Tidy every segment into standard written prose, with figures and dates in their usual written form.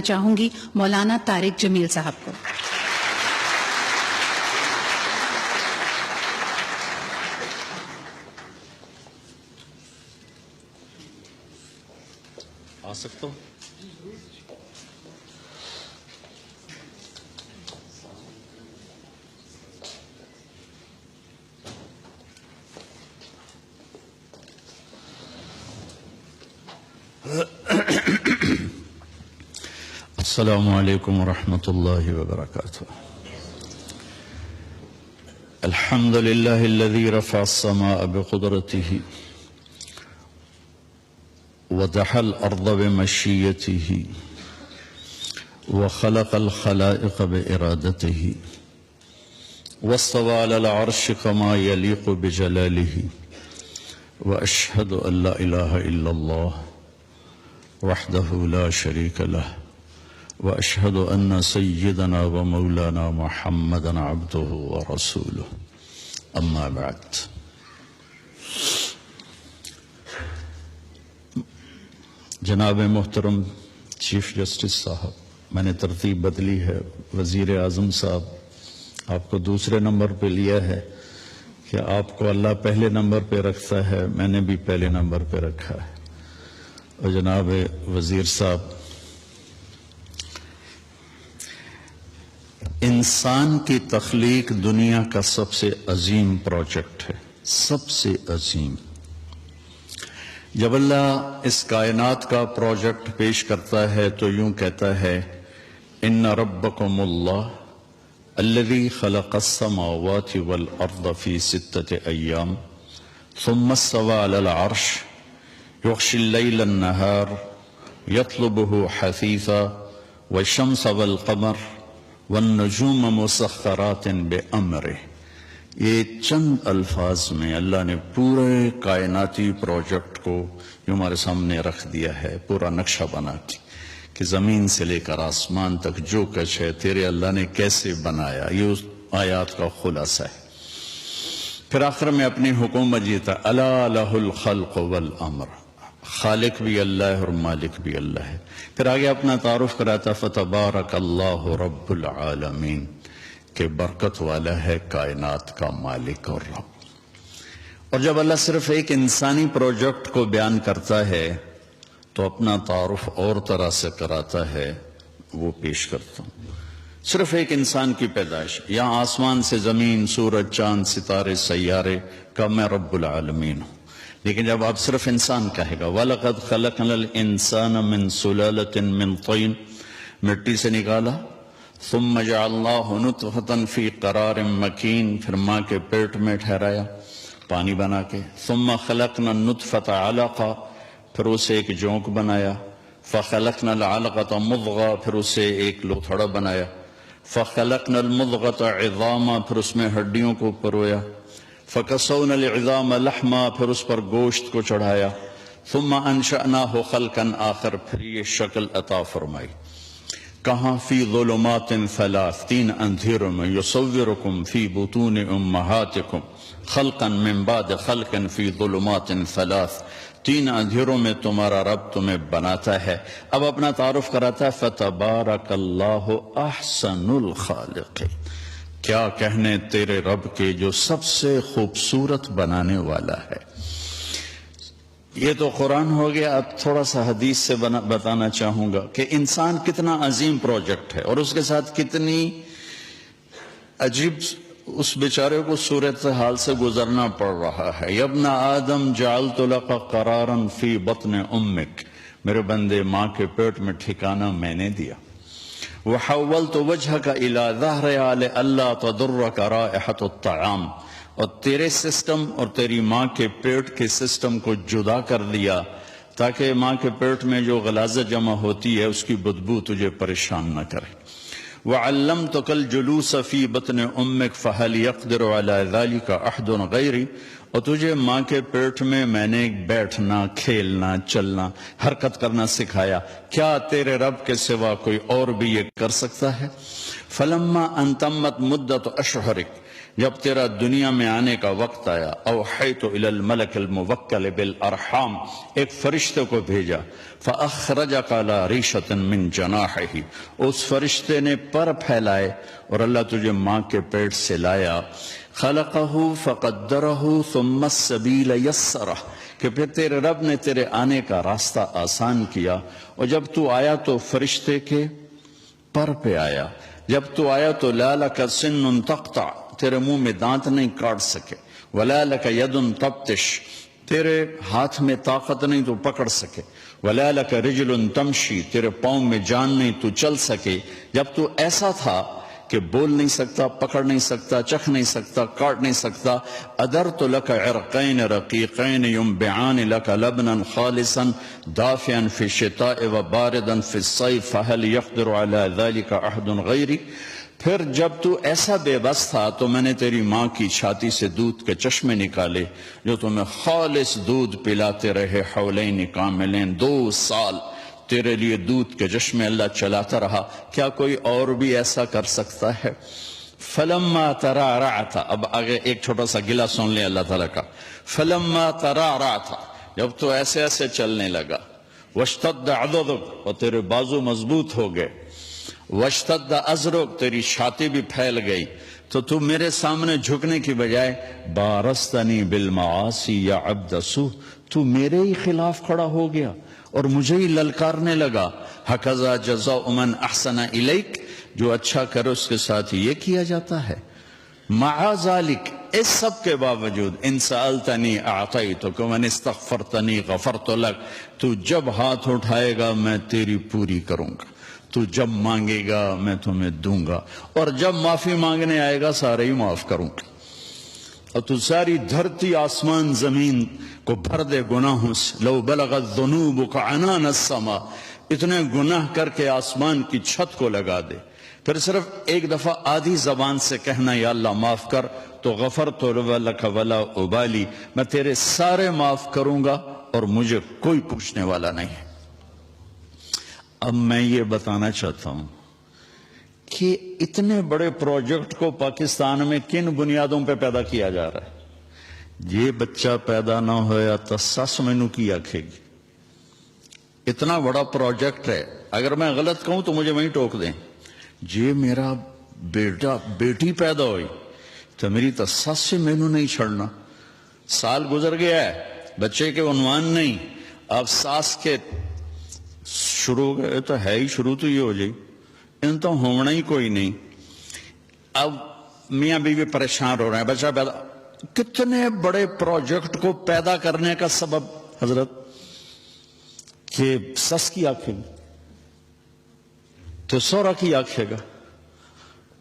چاہوں گی مولانا طارق جمیل صاحب کو۔ آ سکتا ہوں؟ السلام علیکم ورحمۃ اللہ وبرکاتہ۔ الحمد للہ الذی رفع السماء بقدرته ودحى الأرض بمشيته وخلق الخلائق بإرادته واستوى على العرش كما يليق بجلاله وأشهد أن لا إله إلا الله وحده لا شريك له وأشهد أن سيدنا ومولانا محمدا عبده ورسوله أما بعد۔ جناب محترم چیف جسٹس صاحب، میں نے ترتیب بدلی ہے، وزیر اعظم صاحب آپ کو دوسرے نمبر پہ لیا ہے کہ آپ کو اللہ پہلے نمبر پہ رکھتا ہے، میں نے بھی پہلے نمبر پہ رکھا ہے۔ اور جناب وزیر صاحب، انسان کی تخلیق دنیا کا سب سے عظیم پروجیکٹ ہے، سب سے عظیم۔ جب اللہ اس کائنات کا پروجیکٹ پیش کرتا ہے تو یوں کہتا ہے، ان ربکم اللہ الذی خلق السماوات والارض فی 6 ایام ثم استوى علی العرش یغشی اللیل النہار یطلبہ حثیثا والشمس والقمر والنجوم مسخرات بامرہ۔ یہ چند الفاظ میں اللہ نے پورے کائناتی پروجیکٹ کو جو ہمارے سامنے رکھ دیا ہے، پورا نقشہ بنا کے کہ زمین سے لے کر آسمان تک جو کچھ ہے تیرے اللہ نے کیسے بنایا، یہ اس آیات کا خلاصہ ہے۔ پھر آخر میں اپنی حکومت جیتا، الا لہ الخلق والامر، خالق بھی اللہ ہے اور مالک بھی اللہ ہے۔ پھر آگے اپنا تعارف کراتا، فتبارک اللہ رب العالمین، کہ برکت والا ہے کائنات کا مالک اور رب۔ اور جب اللہ صرف ایک انسانی پروجیکٹ کو بیان کرتا ہے تو اپنا تعارف اور طرح سے کراتا ہے، وہ پیش کرتا ہوں۔ صرف ایک انسان کی پیدائش، یہاں آسمان سے زمین، سورج، چاند، ستارے، سیارے کا میں رب العالمین ہوں۔ لیکن جب آپ صرف انسان کہے گا، وَلَقَدْ خَلَقْنَا الْإِنسَانَ مِنْ سُلَالَةٍ مِنْ طِينٍ، مٹی سے نکالا، ثم جعلناہ نطفۃ فی قرار مکین، پھر ماں کے پیٹ میں ٹھہرایا پانی بنا کے، ثم خلقنا النطفۃ علقہ، پھر اسے ایک جونک بنایا، فخلقنا العلقۃ مضغہ، پھر اسے ایک لوتھڑا بنایا، فخلقنا المضغۃ عظاما، پھر اس میں ہڈیوں کو پرویا، فکسونا العظام لحما، پھر اس پر گوشت کو چڑھایا، ثم انشأناہ خلقا آخر، پھر یہ شکل عطا فرمائی۔ کہاں؟ فی ظلمات ثلاث، 3 اندھیروں میں، یصورکم فی بطون امہاتکم خلقا من بعد خلق فی ظلمات ثلاث، 3 اندھیروں میں تمہارا رب تمہیں بناتا ہے۔ اب اپنا تعارف کراتا ہے، فتبارک اللہ احسن الخالق، کیا کہنے تیرے رب کے جو سب سے خوبصورت بنانے والا ہے۔ یہ تو قرآن ہو گیا، اب تھوڑا سا حدیث سے بتانا چاہوں گا کہ انسان کتنا عظیم پروجیکٹ ہے اور اس کے ساتھ کتنی عجیب اس بیچارے کو صورتحال سے گزرنا پڑ رہا ہے۔ یا ابن آدم جعلت لک قرارا فی بطن امک، میرے بندے ماں کے پیٹ میں ٹھکانہ میں نے دیا۔ وحولت وجہک الی ظہر لئلا تضرک رائحۃ الطعام، اور تیرے سسٹم اور تیری ماں کے پیٹ کے سسٹم کو جدا کر دیا تاکہ ماں کے پیٹ میں جو غلاظت جمع ہوتی ہے اس کی بدبو تجھے پریشان نہ کرے۔ وعلمتک الجلوس فی بطن امک فہل یقدر علی ذلک احد غیری، اور تجھے ماں کے پیٹ میں نے بیٹھنا، کھیلنا، چلنا، حرکت کرنا سکھایا، کیا تیرے رب کے سوا کوئی اور بھی یہ کر سکتا ہے؟ فلما ان تمت مدت اشہرک، جب تیرا دنیا میں آنے کا وقت آیا، اوحیت الی الملک الموکل بالارحام، ایک فرشتے کو بھیجا، فاخرجک علی ریشۃ من جناحہ، اس فرشتے نے پر پھیلائے اور اللہ تجھے ماں کے پیٹ سے لایا، خلقہ فقدرہ ثم السبیل یسرہ، کہ پھر تیرے رب نے تیرے آنے کا راستہ آسان کیا، اور جب تو آیا تو فرشتے کے پر پہ آیا، جب تو آیا تو لا لک سن تقطع، تیرے منہ میں دانت نہیں کاٹ سکے، ولا لک ید تبطش، تیرے ہاتھ میں طاقت نہیں تو پکڑ سکے، ولا لک رجل تمشی، تیرے پاؤں میں جان نہیں تو چل سکے، جب تو ایسا تھا کہ بول نہیں سکتا، پکڑ نہیں سکتا، چکھ نہیں سکتا، کاٹ نہیں سکتا، ادرت لک عرقین رقیقین ینبعان لک لبنا خالصا دافعا فی الشتاء وباردا فی الصیف فهل یقدر علی ذلک احد غیری، پھر جب تو ایسا بے بس تھا تو میں نے تیری ماں کی چھاتی سے دودھ کے چشمے نکالے جو تمہیں خالص دودھ پلاتے رہے، حولین کاملین، 2 سال تیرے لیے دودھ کے چشمے اللہ چلاتا رہا، کیا کوئی اور بھی ایسا کر سکتا ہے؟ فلما ترعرعت، اب آگے ایک چھوٹا سا گلہ سن لیں اللہ تعالیٰ کا، فلما ترعرعت، جب تو ایسے ایسے چلنے لگا، واشتد عضدک، اور تیرے بازو مضبوط ہو گئے، واشتد ازرک، تیری چھاتی بھی پھیل گئی، تو میرے سامنے جھکنے کی بجائے بارستنی بالمعاصی یا عبد سوء، تو میرے ہی خلاف کھڑا ہو گیا اور مجھے ہی للکارنے لگا، ہکذا جزاء من احسن الیک، جو اچھا کرے اس کے ساتھ یہ کیا جاتا ہے، مع ذالک، اس سب کے باوجود، ان سألتنی اعطیتک ومن استغفرتنی غفرت لک، تو جب ہاتھ اٹھائے گا میں تیری پوری کروں گا، تو جب مانگے گا میں تمہیں دوں گا، اور جب معافی مانگنے آئے گا سارے ہی معاف کروں گا، اور تو ساری دھرتی آسمان زمین کو بھر دے گناہوں سے، لو بلغت ذنوبک عنان السماء، اتنے گناہ کر کے آسمان کی چھت کو لگا دے، پھر صرف ایک دفعہ آدھی زبان سے کہنا یا اللہ معاف کر، تو غفرت لک ولا ابالی، میں تیرے سارے معاف کروں گا اور مجھے کوئی پوچھنے والا نہیں ہے۔ اب میں یہ بتانا چاہتا ہوں کہ اتنے بڑے پروجیکٹ کو پاکستان میں کن بنیادوں پہ پیدا کیا جا رہا ہے؟ یہ بچہ پیدا نہ ہویا تو سس مینو کی آکھے گی، اتنا بڑا پروجیکٹ ہے، اگر میں غلط کہوں تو مجھے وہیں ٹوک دیں، جی میرا بیٹا بیٹی پیدا ہوئی تو میری تو سس سے مینو نہیں چھڑنا، سال گزر گیا ہے، بچے کے عنوان نہیں، اب ساس کے شروع گئے تو ہے ہی، شروع تو یہ ہو جائے ان تو ہونا ہی کوئی نہیں، اب میاں بیوی پریشان ہو رہے ہیں، بچہ پیدا، کتنے بڑے پروجیکٹ کو پیدا کرنے کا سبب حضرت کہ سس کی آنکھیں گی تو سورا کی آنکھیں گا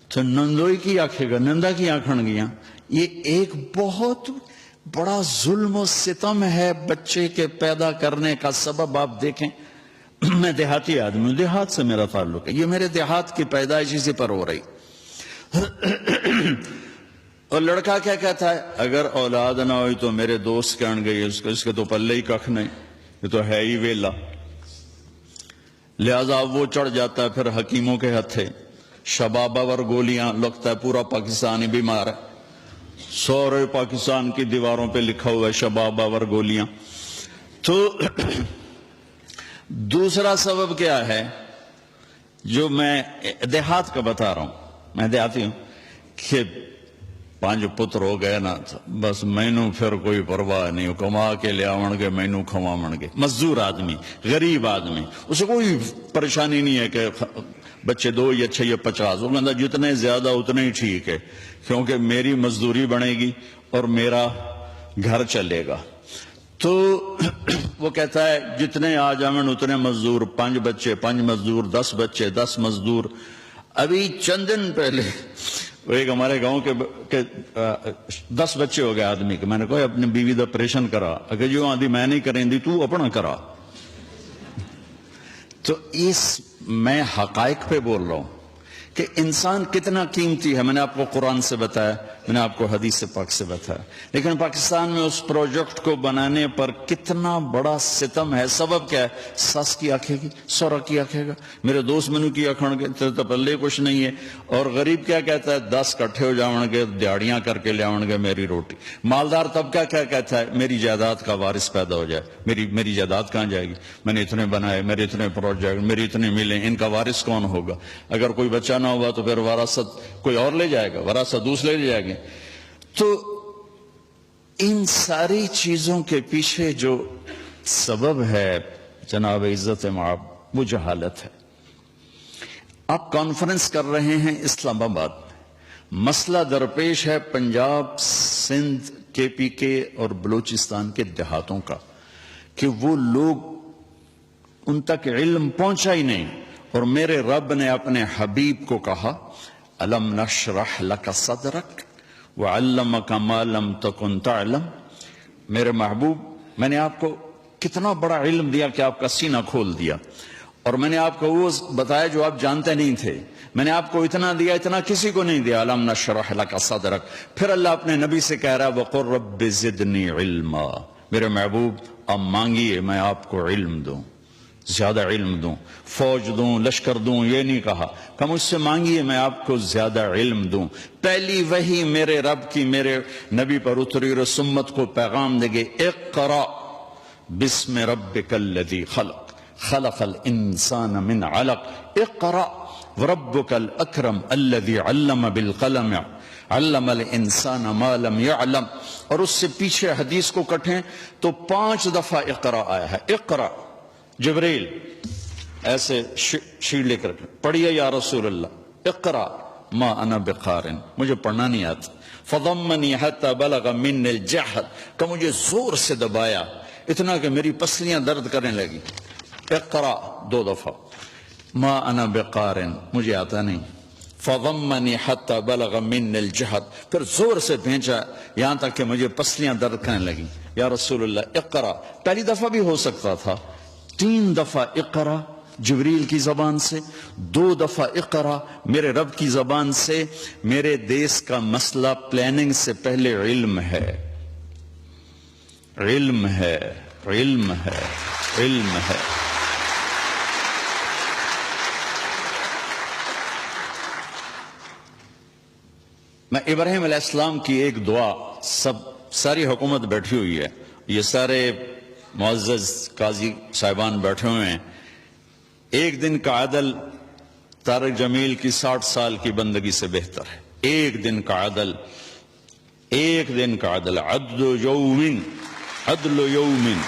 تو نندوئی کی آنکھیں گا، نندا کی آنکھن گیاں، یہ ایک بہت بڑا ظلم و ستم ہے بچے کے پیدا کرنے کا سبب۔ آپ دیکھیں میں دیہاتی آدمی ہوں، دیہات سے میرا تعلق ہے، یہ میرے دیہات کی پیدائش اسی پر ہو رہی، اور لڑکا کیا کہتا ہے اگر اولاد نہ ہوئی تو میرے دوست کہن گئی اس کے تو پلے ہی ککھ نہیں، یہ تو ہے ہی ویلا، لہذا وہ چڑھ جاتا ہے پھر حکیموں کے ہتھے، شبابہ ور گولیاں، لگتا ہے پورا پاکستان ہی بیمار ہے، سورے پاکستان کی دیواروں پہ لکھا ہوا ہے شبابہ ور گولیاں۔ تو دوسرا سبب کیا ہے جو میں دیہات کا بتا رہا ہوں، میں دیہاتی ہوں، کہ 5 پتر ہو گئے نا بس مینو پھر کوئی پرواہ نہیں، کما کے لے آون گے مینو کھواون گے، مزدور آدمی، غریب آدمی، اسے کوئی پریشانی نہیں ہے کہ بچے 2 یا 6 یا 50، وہ کہتا جتنے زیادہ اتنے ہی ٹھیک ہے کیونکہ میری مزدوری بنے گی اور میرا گھر چلے گا۔ تو وہ کہتا ہے جتنے آ جاون اتنے مزدور، 5 بچے 5 مزدور، 10 بچے 10 مزدور۔ ابھی چند دن پہلے وہ ایک ہمارے گاؤں کے 10 بچے ہو گئے آدمی کے، میں نے کہا اپنی بیوی دا آپریشن کرا، اگر جو آدھی میں نہیں کریں دی تو اپنا کرا۔ تو میں حقائق پہ بول رہا ہوں کہ انسان کتنا قیمتی ہے، میں نے آپ کو قرآن سے بتایا میں نے آپ کو حدیث پاک سے بتایا. لیکن پاکستان میں اس پروجیکٹ کو بنانے پر کتنا بڑا ستم ہے. سبب کیا ہے؟ ساس کی آنکھیں گی، سورا کی آنکھیں گا، میرے دوست منو کی آنکھیں گے تو پلے کچھ نہیں ہے. اور غریب کیا کہتا ہے؟ 10 کٹھے ہو جاؤں گے، دیہڑیاں کر کے لے آؤں گے میری روٹی. مالدار طبقہ کیا کہتا ہے؟ میری جائیداد کا وارث پیدا ہو جائے. میری جائیداد کہاں جائے گی؟ میں نے اتنے بنائے، میرے اتنے پروجیکٹ، میری اتنے ملے، ان کا وارث کون ہوگا؟ اگر کوئی بچہ نہ ہوا تو پھر وراثت کوئی اور لے جائے گا، وراثت دوسرے لے جائیں گے. تو ان ساری چیزوں کے پیچھے جو سبب ہے جناب عزت مآب وہ جہالت ہے. آپ کانفرنس کر رہے ہیں اسلام آباد میں، مسئلہ درپیش ہے پنجاب، سندھ، کے پی کے اور بلوچستان کے دیہاتوں کا کہ وہ لوگ ان تک علم پہنچا ہی نہیں. اور میرے رب نے اپنے حبیب کو کہا الم نشرح لک صدرک وعلمک ما لم تکن تعلم. میرے محبوب، میں نے آپ کو کتنا بڑا علم دیا کہ آپ کا سینہ کھول دیا، اور میں نے آپ کو وہ بتایا جو آپ جانتے نہیں تھے. میں نے آپ کو اتنا دیا، اتنا کسی کو نہیں دیا. الم نشرح لک صدرک. پھر اللہ اپنے نبی سے کہہ رہا ہے وقل رب زدنی علما. میرے محبوب آپ مانگیے میں آپ کو علم دوں، زیادہ علم دوں، فوج دوں، لشکر دوں، یہ نہیں کہا کہ مجھ سے مانگیے میں آپ کو زیادہ علم دوں. پہلی وحی میرے رب کی میرے نبی پر اتری اور سمت کو پیغام دے گے اقرا بسم ربک الذی خلق خلق الانسان من علق اقرا وربک الاکرم الذی علم بالقلم علم الانسان ما لم يعلم. اور اس سے پیچھے حدیث کو کٹیں تو 5 دفعہ اقرا آیا ہے. اقرا جبریل ایسے شیٹ لے کر پڑھیے یا رسول اللہ اقرا ما انا بقارن، مجھے پڑھنا نہیں آتا. فضمنی حتی بلغ من الجہد، کہ مجھے زور سے دبایا اتنا کہ میری پسلیاں درد کرنے لگی. اقرا 2 دفعہ. ما انا بقارن، مجھے آتا نہیں. فضمنی حتی بلغ من الجہد، پھر زور سے بھینچا یہاں تک کہ مجھے پسلیاں درد کرنے لگی. یا رسول اللہ اقرا. پہلی دفعہ بھی ہو سکتا تھا. 3 دفعہ اقرا جبریل کی زبان سے، 2 دفعہ اقرا میرے رب کی زبان سے. میرے دیس کا مسئلہ پلاننگ سے پہلے علم ہے، علم ہے، علم ہے، علم ہے. میں ابراہیم علیہ السلام کی ایک دعا، ساری حکومت بیٹھی ہوئی ہے، یہ سارے معزز قاضی صاحبان بیٹھے ہوئے ہیں. ایک دن کا عدل طارق جمیل کی 60 سال کی بندگی سے بہتر ہے. ایک دن کا عدل، ایک دن کا عدل. عدل یومن، عدل یومن،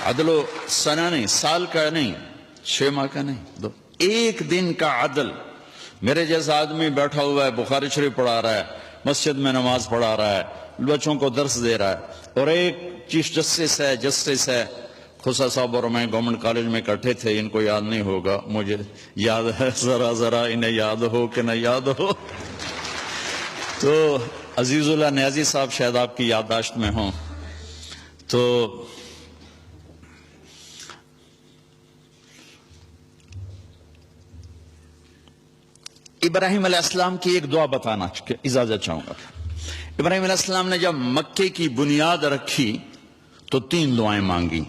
عدل سنہ نہیں، سال کا نہیں، 6 ماہ کا نہیں، ایک دن کا عدل. میرے جیسا آدمی بیٹھا ہوا ہے، بخاری شریف پڑھا رہا ہے، مسجد میں نماز پڑھا رہا ہے، بچوں کو درس دے رہا ہے، اور ایک چیف جسٹس ہے. خسا صاحب اور میں گورنمنٹ کالج میں اکٹھے تھے، ان کو یاد نہیں ہوگا، مجھے یاد ہے. ذرا انہیں یاد ہو کہ نہ یاد ہو. تو عزیز اللہ نیازی صاحب شاید آپ کی یادداشت میں ہوں. تو ابراہیم علیہ السلام کی ایک دعا بتانا اجازت چاہوں گا. ابراہیم علیہ السلام نے جب مکے کی بنیاد رکھی تو 3 دعائیں مانگی.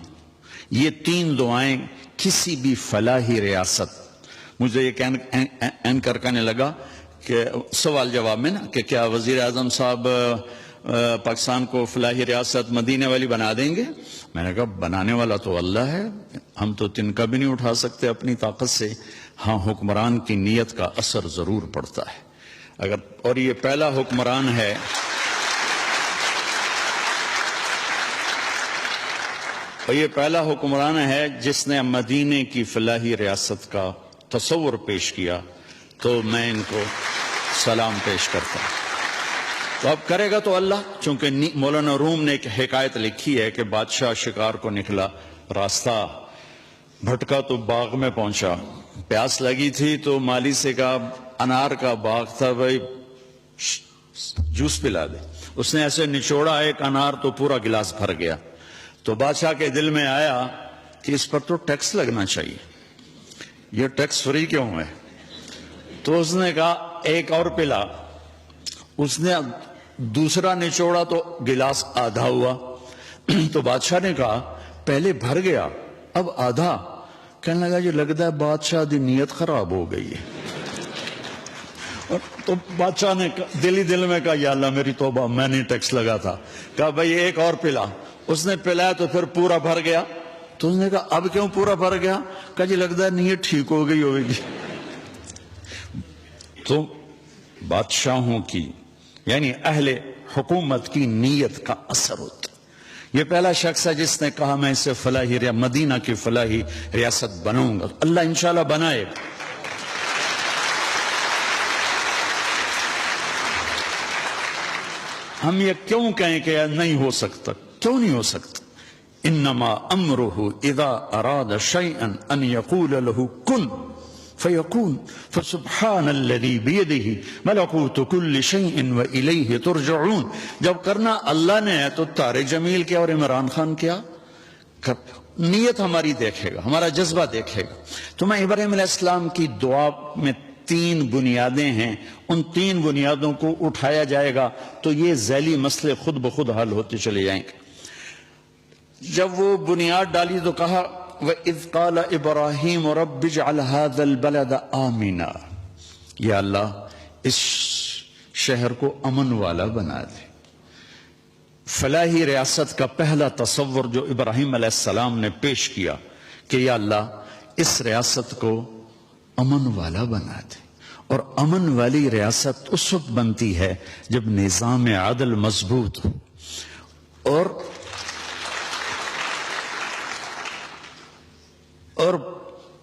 یہ 3 دعائیں کسی بھی فلاحی ریاست، مجھے یہ اینکر کرنے لگا کہ سوال جواب میں نا کہ کیا وزیر اعظم صاحب پاکستان کو فلاحی ریاست مدینے والی بنا دیں گے؟ میں نے کہا بنانے والا تو اللہ ہے، ہم تو تنکا بھی نہیں اٹھا سکتے اپنی طاقت سے. ہاں حکمران کی نیت کا اثر ضرور پڑتا ہے. اگر اور یہ پہلا حکمران ہے جس نے مدینے کی فلاحی ریاست کا تصور پیش کیا، تو میں ان کو سلام پیش کرتا ہوں. تو اب کرے گا تو اللہ. چونکہ مولانا روم نے ایک حکایت لکھی ہے کہ بادشاہ شکار کو نکلا، راستہ بھٹکا تو باغ میں پہنچا، پیاس لگی تھی تو مالی سے کہا انار کا باغ تھا بھائی جوس پلا دے. اس نے ایسے نچوڑا ایک انار تو پورا گلاس بھر گیا. تو بادشاہ کے دل میں آیا کہ اس پر تو ٹیکس لگنا چاہیے، یہ ٹیکس فری کیوں ہے؟ تو اس نے کہا ایک اور پلا. اس نے دوسرا نچوڑا تو گلاس آدھا ہوا. تو بادشاہ نے کہا پہلے بھر گیا اب آدھا. کہنے لگا یہ لگتا ہے بادشاہ دی نیت خراب ہو گئی ہے. تو بادشاہ نے دل ہی دل میں کہا یا اللہ میری توبہ، میں نے ٹیکس لگا تھا. کہا بھائی ایک اور پلا. اس نے پلایا تو پھر پورا بھر گیا. تو اس نے کہا اب کیوں پورا بھر گیا؟ کہا جی لگتا ہے نیت ٹھیک ہو گئی ہوگی. تو بادشاہوں کی یعنی اہل حکومت کی نیت کا اثر ہوتا. یہ پہلا شخص ہے جس نے کہا میں اسے فلاحی مدینہ کی فلاحی ریاست بناؤں گا. اللہ انشاءاللہ بنائے. ہم یہ کیوں کہیں کہ نہیں ہو سکتا؟ کیوں نہیں ہو سکتا؟ انما امرہ اذا اراد شیئا ان یقول له کن فیکون فسبحان الذی بیدہ ملکوت کل شیء والیہ ترجعون. جب کرنا اللہ نے ہے تو طارق جمیل کیا اور عمران خان کیا؟ نیت ہماری دیکھے گا، ہمارا جذبہ دیکھے گا. تو میں ابراہیم علیہ السلام کی دعا میں 3 بنیادیں ہیں، ان 3 بنیادوں کو اٹھایا جائے گا تو یہ ذیلی مسئلے خود بخود حل ہوتے چلے جائیں گے. جب وہ بنیاد ڈالی تو کہا وَإِذْ قَالَ إِبْرَاهِيمُ رَبِّ اجْعَلْ هَذَا الْبَلَدَ آمِنًا. یا اللہ اس شہر کو امن والا بنا دے. فلاحی ریاست کا پہلا تصور جو ابراہیم علیہ السلام نے پیش کیا کہ یا اللہ اس ریاست کو امن والا بنا دے. اور امن والی ریاست اس وقت بنتی ہے جب نظام عدل مضبوط ہو اور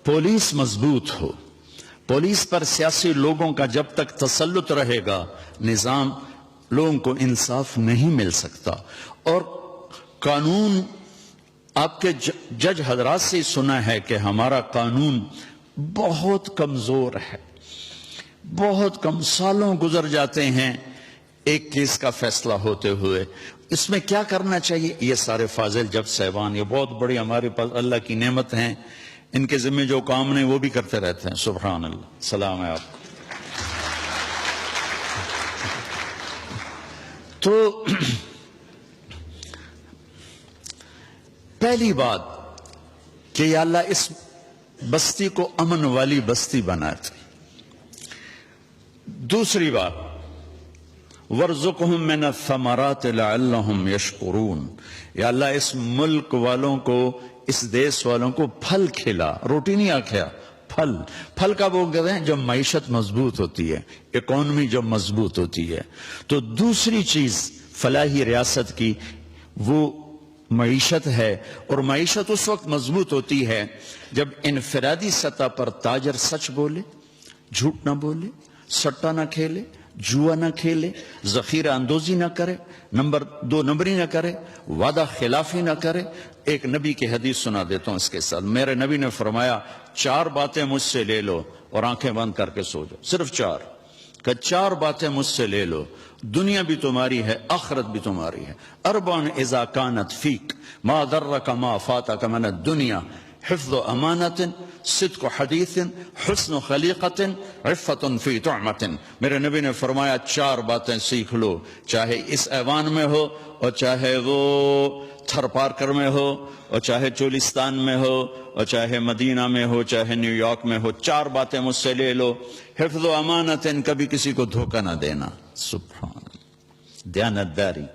پولیس مضبوط ہو. پولیس پر سیاسی لوگوں کا جب تک تسلط رہے گا نظام لوگوں کو انصاف نہیں مل سکتا. اور قانون آپ کے جج حضرات سے سنا ہے کہ ہمارا قانون بہت کمزور ہے، بہت کم سالوں گزر جاتے ہیں ایک کیس کا فیصلہ ہوتے ہوئے. اس میں کیا کرنا چاہیے؟ یہ سارے فاضل جج صاحبان یہ بہت بڑی ہمارے پاس اللہ کی نعمت ہیں، ان کے ذمہ جو کام نہیں وہ بھی کرتے رہتے ہیں. سبحان اللہ. سلام ہے آپ کو. تو پہلی بات کہ یا اللہ اس بستی کو امن والی بستی بنا دے. دوسری بات وَارْزُقْهُم مِّنَ الثَّمَرَاتِ لَعَلَّهُمْ يَشْكُرُونَ. یا اللہ اس ملک والوں کو، اس دیس والوں کو پھل کھلا. روٹی نہیں آکھیا، پھل کا وہ کہتے ہیں جب معیشت مضبوط ہوتی ہے، اکانومی جب مضبوط ہوتی ہے. تو دوسری چیز فلاحی ریاست کی وہ معیشت ہے. اور معیشت اس وقت مضبوط ہوتی ہے جب انفرادی سطح پر تاجر سچ بولے، جھوٹ نہ بولے، سٹا نہ کھیلے، جوا نہ کھیلے، ذخیرہ اندوزی نہ کرے، دو نمبری نہ کرے، وعدہ خلافی نہ کرے. ایک نبی کی حدیث سنا دیتا ہوں اس کے ساتھ. میرے نبی نے فرمایا 4 باتیں مجھ سے لے لو اور آنکھیں بند کر کے سو جاؤ. صرف 4 کہ 4 باتیں مجھ سے لے لو، دنیا بھی تمہاری ہے، آخرت بھی تمہاری ہے. 4 اذا كانت فيك ما ضرك ما فاتك من الدنيا حفظ امانت، صدق حدیث، حسن خلیقت، عفت فی طعمت. میرے نبی نے فرمایا 4 باتیں سیکھ لو، چاہے اس ایوان میں ہو اور چاہے وہ تھر پارکر میں ہو اور چاہے چولستان میں ہو اور چاہے مدینہ میں ہو چاہے نیو یارک میں ہو. 4 باتیں مجھ سے لے لو. حفظ و امانت، کبھی کسی کو دھوکہ نہ دینا، سبحان اللہ، دیانتداری.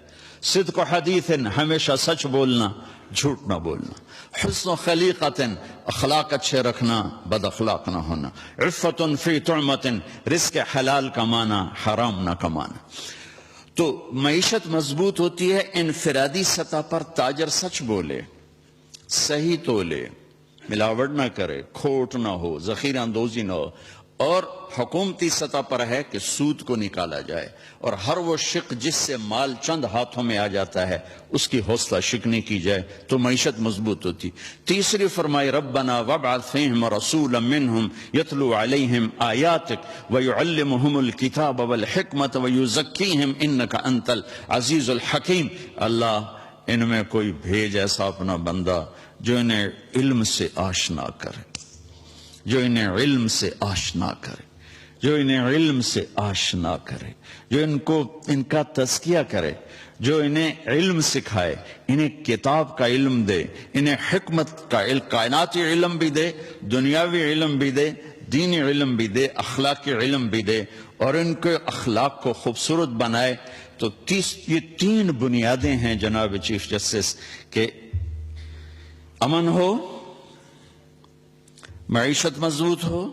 صدق و حدیث، ہمیشہ سچ بولنا، جھوٹ نہ بولنا. حسن و خلیقت، اخلاق اچھے رکھنا، بد اخلاق نہ ہونا. عفت فی طعمت، رزق حلال کمانا، حرام نہ کمانا. تو معیشت مضبوط ہوتی ہے انفرادی سطح پر تاجر سچ بولے، صحیح تولے، ملاوٹ نہ کرے، کھوٹ نہ ہو، ذخیرہ اندوزی نہ ہو. اور حکومتی سطح پر ہے کہ سود کو نکالا جائے اور ہر وہ شق جس سے مال چند ہاتھوں میں آ جاتا ہے اس کی حوصلہ شکنی کی جائے تو معیشت مضبوط ہوتی. تیسری فرمائی ربنا وابعث فیہم رسولا منہم یتلو علیہم آیاتک ویعلمہم الکتاب والحکمت ویزکیہم انکا انت العزیز الحکیم. اللہ ان میں کوئی بھیج ایسا اپنا بندہ جو انہیں علم سے آشنا کرے، جو انہیں علم سے آشنا کرے. جو انہیں علم سے آشنا کرے، جو ان کا تزکیہ کرے، جو انہیں علم سکھائے، انہیں کتاب کا علم دے، انہیں حکمت کا کائناتی علم بھی دے، دنیاوی علم بھی دے، دینی علم بھی دے، اخلاقی علم بھی دے، اور ان کے اخلاق کو خوبصورت بنائے۔ تو یہ 3 بنیادیں ہیں جناب چیف جسٹس، کہ امن ہو، معیشت مضبوط ہو،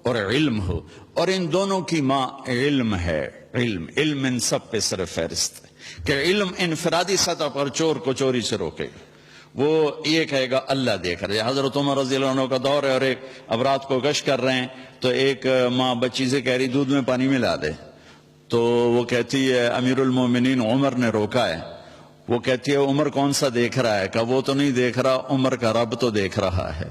اور علم ہو، اور ان دونوں کی ماں علم ہے۔ علم ان سب پہ سر فہرست ہے، کہ علم انفرادی سطح پر چور کو چوری سے روکے گا۔ وہ یہ کہے گا اللہ دیکھ رہے۔ حضرت عمر رضی اللہ عنہ کا دور ہے، اور ایک اب رات کو گشت کر رہے ہیں، تو ایک ماں بچی سے کہہ رہی دودھ میں پانی ملا دے، تو وہ کہتی ہے امیر المومنین عمر نے روکا ہے۔ وہ کہتی ہے عمر کون سا دیکھ رہا ہے؟ کہ وہ تو نہیں دیکھ رہا، عمر کا رب تو دیکھ رہا ہے۔